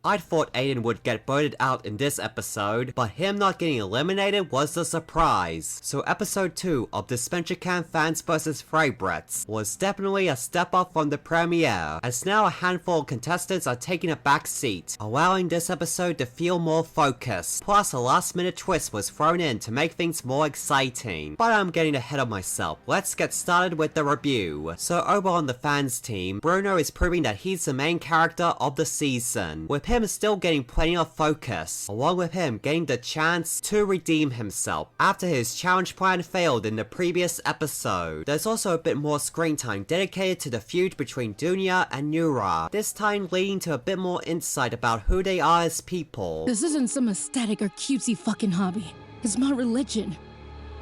I thought Aiden would get voted out in this episode, but him not getting eliminated was a surprise. So episode 2 of Disventure Camp Fans vs Fra Brits was definitely a step up from the premiere, as now a handful of contestants are taking a back seat, allowing this episode to feel more focused. Plus a last minute twist was thrown in to make things more exciting. But I'm getting ahead of myself. Let's get started with the review. So over on the fans team, Bruno is proving that he's the main character of the season, with him still getting plenty of focus, along with him getting the chance to redeem himself after his challenge plan failed in the previous episode. There's also a bit more screen time dedicated to the feud between Dunya and Nura, this time leading to a bit more insight about who they are as people. This isn't some aesthetic or cutesy fucking hobby. It's my religion.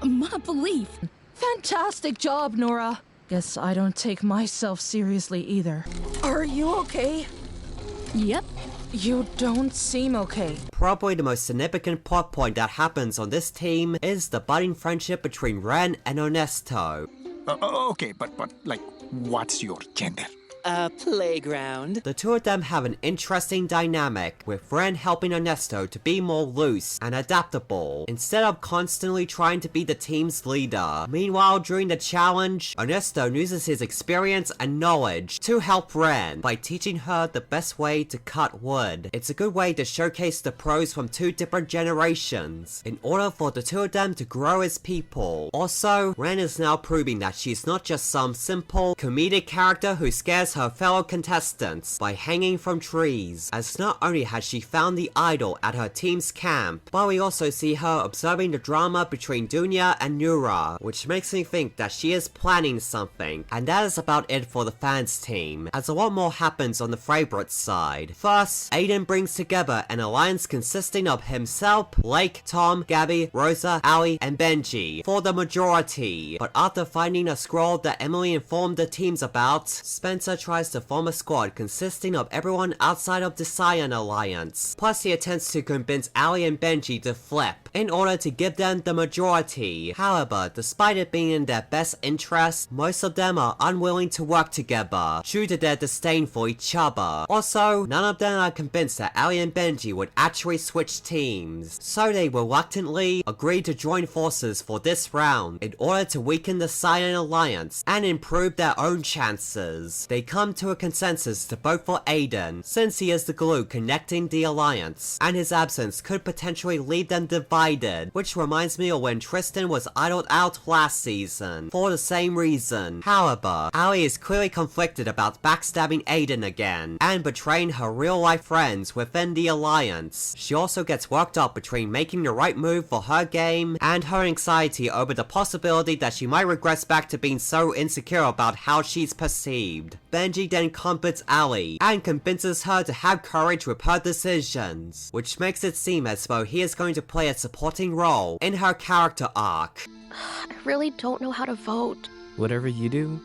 My belief. Fantastic job, Nora. Guess I don't take myself seriously either. Are you okay? Yep. You don't seem okay. Probably the most significant plot point that happens on this team is the budding friendship between Ren and Ernesto. Okay, but like, what's your gender? A playground. The two of them have an interesting dynamic, with Ren helping Ernesto to be more loose and adaptable, instead of constantly trying to be the team's leader. Meanwhile, during the challenge, Ernesto uses his experience and knowledge to help Ren by teaching her the best way to cut wood. It's a good way to showcase the pros from two different generations, in order for the two of them to grow as people. Also, Ren is now proving that she's not just some simple, comedic character who scares her fellow contestants by hanging from trees, as not only has she found the idol at her team's camp, but we also see her observing the drama between Dunya and Nura, which makes me think that she is planning something. And that is about it for the fans team, as a lot more happens on the Fra Brits side. First, Aiden brings together an alliance consisting of himself, Blake, Tom, Gabby, Rosa, Ali, and Benji for the majority. But after finding a scroll that Emily informed the teams about, Spencer tries to form a squad consisting of everyone outside of the Cyan Alliance. Plus he attempts to convince Ali and Benji to flip, in order to give them the majority. However, despite it being in their best interest, most of them are unwilling to work together, due to their disdain for each other. Also, none of them are convinced that Ali and Benji would actually switch teams, so they reluctantly agree to join forces for this round, in order to weaken the Cyan Alliance and improve their own chances. They come to a consensus to vote for Aiden, since he is the glue connecting the alliance, and his absence could potentially leave them divided, which reminds me of when Tristan was idled out last season, for the same reason. However, Ali is clearly conflicted about backstabbing Aiden again, and betraying her real life friends within the alliance. She also gets worked up between making the right move for her game, and her anxiety over the possibility that she might regress back to being so insecure about how she's perceived. Benji then comforts Ali, and convinces her to have courage with her decisions, which makes it seem as though he is going to play a supporting role in her character arc. I really don't know how to vote. Whatever you do,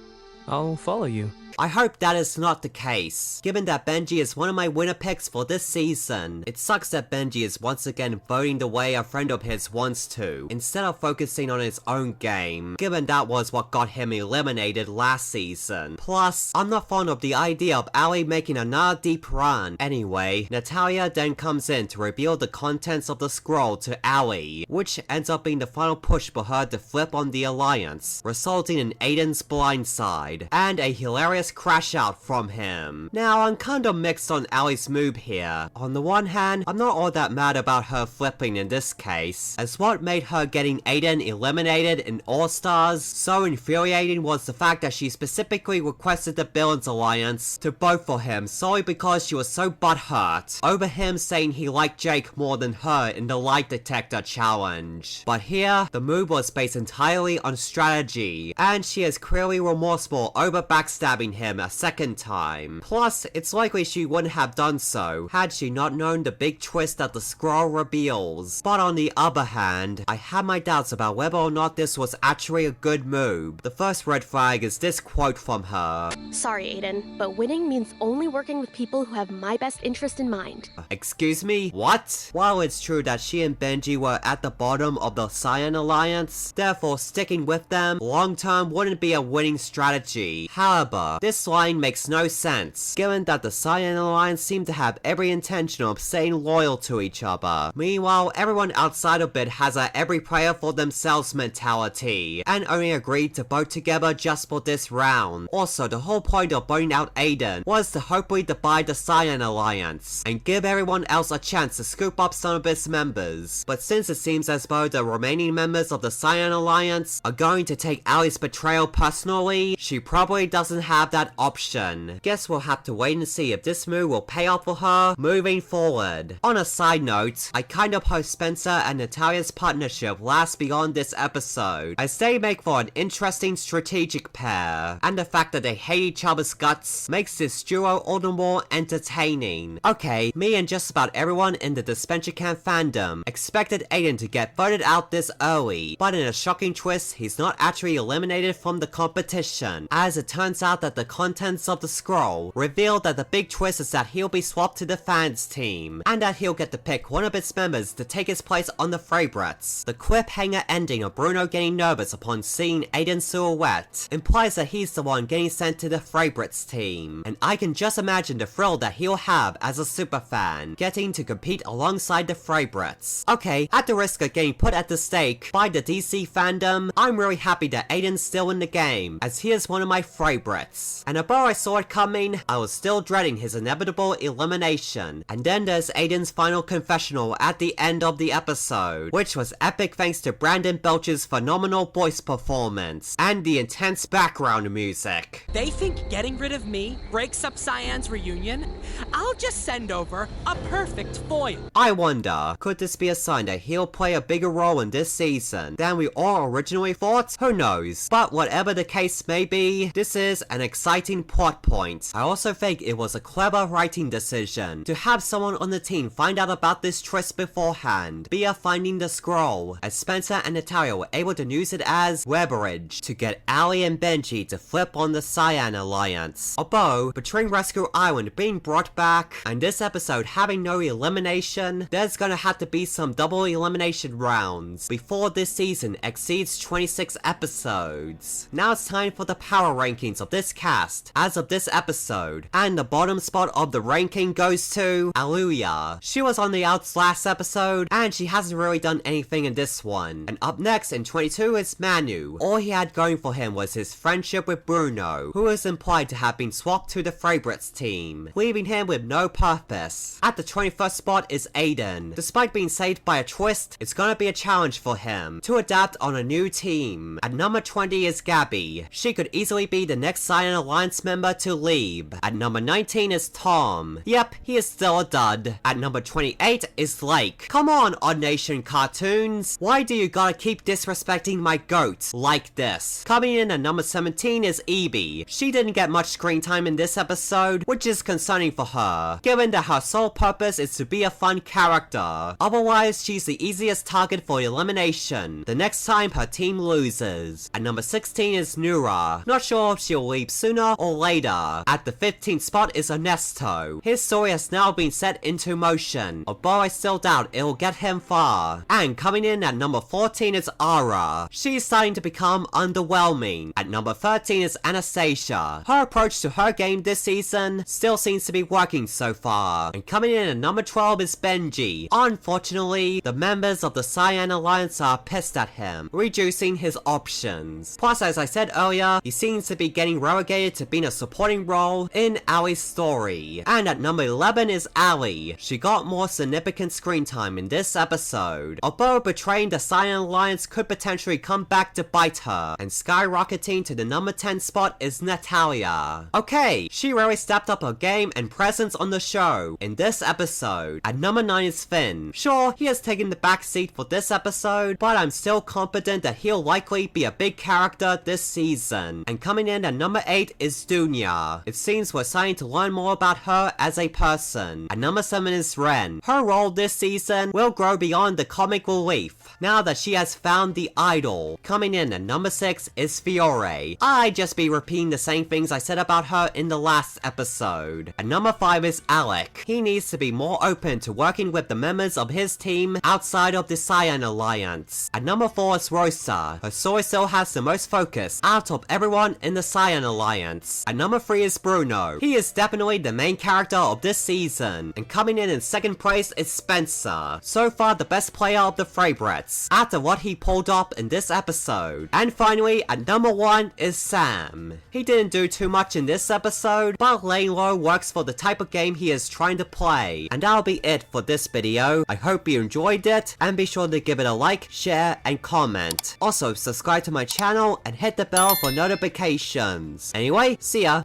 I'll follow you. I hope that is not the case, given that Benji is one of my winner picks for this season. It sucks that Benji is once again voting the way a friend of his wants to, instead of focusing on his own game, given that was what got him eliminated last season. Plus, I'm not fond of the idea of Ali making another deep run. Anyway, Natalia then comes in to reveal the contents of the scroll to Ali, which ends up being the final push for her to flip on the alliance, resulting in Aiden's blindside, and a hilarious crash out from him. Now, I'm kinda mixed on Ali's move here. On the one hand, I'm not all that mad about her flipping in this case, as what made her getting Aiden eliminated in All-Stars so infuriating was the fact that she specifically requested the Villains Alliance to vote for him solely because she was so butthurt over him saying he liked Jake more than her in the lie detector challenge. But here, the move was based entirely on strategy, and she is clearly remorseful over backstabbing him a second time. Plus, it's likely she wouldn't have done so had she not known the big twist that the scroll reveals. But on the other hand, I have my doubts about whether or not this was actually a good move. The first red flag is this quote from her. Sorry, Aiden, but winning means only working with people who have my best interest in mind. Excuse me? What? While it's true that she and Benji were at the bottom of the Cyan Alliance, therefore sticking with them long term wouldn't be a winning strategy. However, This line makes no sense, given that the Cyan Alliance seem to have every intention of staying loyal to each other. Meanwhile, everyone outside of it has a every player for themselves mentality, and only agreed to vote together just for this round. Also, the whole point of voting out Aiden was to hopefully divide the Cyan Alliance, and give everyone else a chance to scoop up some of its members. But since it seems as though the remaining members of the Cyan Alliance are going to take Allie's betrayal personally, she probably doesn't have that option. Guess we'll have to wait and see if this move will pay off for her moving forward. On a side note, I kind of hope Spencer and Natalia's partnership lasts beyond this episode, as they make for an interesting strategic pair, and the fact that they hate each other's guts makes this duo all the more entertaining. Okay, me and just about everyone in the Disventure Camp fandom expected Aiden to get voted out this early, but in a shocking twist, he's not actually eliminated from the competition, as it turns out that the contents of the scroll reveal that the big twist is that he'll be swapped to the fans team, and that he'll get to pick one of its members to take his place on the Fra Brits. The cliffhanger ending of Bruno getting nervous upon seeing Aiden's silhouette implies that he's the one getting sent to the Fra Brits team, and I can just imagine the thrill that he'll have as a superfan, getting to compete alongside the Fra Brits. Okay, at the risk of getting put at the stake by the DC fandom, I'm really happy that Aiden's still in the game, as he is one of my Fra Brits. And although I saw it coming, I was still dreading his inevitable elimination. And then there's Aiden's final confessional at the end of the episode, which was epic thanks to Brandon Belch's phenomenal voice performance, and the intense background music. They think getting rid of me breaks up Cyan's reunion? I'll just send over a perfect foil. I wonder, could this be a sign that he'll play a bigger role in this season than we all originally thought? Who knows? But whatever the case may be, this is an exciting plot point. I also think it was a clever writing decision to have someone on the team find out about this twist beforehand via finding the scroll, as Spencer and Natalia were able to use it as leverage to get Allie and Benji to flip on the Cyan Alliance. Although, between Rescue Island being brought back and this episode having no elimination, there's gonna have to be some double elimination rounds before this season exceeds 26 episodes. Now it's time for the power rankings of this cast as of this episode, and the bottom spot of the ranking goes to Aluya. She was on the outs last episode, and she hasn't really done anything in this one. And up next in 22 is Manu. All he had going for him was his friendship with Bruno, who is implied to have been swapped to the Fra Brits team, leaving him with no purpose. At the 21st spot is Aiden. Despite being saved by a twist, it's gonna be a challenge for him to adapt on a new team. At number 20 is Gabby. She could easily be the next Cyan Alliance member to leave. At number 19 is Tom. Yep, he is still a dud. At number 28 is Lake. Come on, Odd Nation Cartoons. Why do you gotta keep disrespecting my goat like this? Coming in at number 17 is Evie. She didn't get much screen time in this episode, which is concerning for her, given that her sole purpose is to be a fun character. Otherwise, she's the easiest target for elimination the next time her team loses. At number 16 is Nura. Not sure if she'll leave sooner or later. At the 15th spot is Ernesto. His story has now been set into motion, although I still doubt it'll get him far. And coming in at number 14 is Ara. She's starting to become underwhelming. At number 13 is Anastasia. Her approach to her game this season still seems to be working so far. And coming in at number 12 is Benji. Unfortunately, the members of the Cyan Alliance are pissed at him, reducing his options. Plus, as I said earlier, he seems to be getting relegated to being a supporting role in Allie's story. And at number 11 is Allie. She got more significant screen time in this episode, although betraying the Cyan Alliance could potentially come back to bite her, and skyrocketing to the number 10 spot is Natalia. Okay, she really stepped up her game and presence on the show in this episode. At number 9 is Finn. Sure, he has taken the back seat for this episode, but I'm still confident that he'll likely be a big character this season. And coming in at number 8 is Dunya. It seems we're starting to learn more about her as a person. At number 7 is Ren. Her role this season will grow beyond the comic relief now that she has found the idol. Coming in at number 6 is Fiore. I just be repeating the same things I said about her in the last episode. At number 5 is Alec. He needs to be more open to working with the members of his team outside of the Cyan Alliance. At number 4 is Rosa. Her story still has the most focus out of everyone in the Cyan Alliance. Alliance. At number 3 is Bruno. He is definitely the main character of this season, and coming in 2nd place is Spencer. So far the best player of the Fra Brits, after what he pulled up in this episode. And finally, at number 1 is Sam. He didn't do too much in this episode, but laying low works for the type of game he is trying to play. And that'll be it for this video. I hope you enjoyed it, and be sure to give it a like, share, and comment. Also, subscribe to my channel and hit the bell for notifications. Anyway, see ya!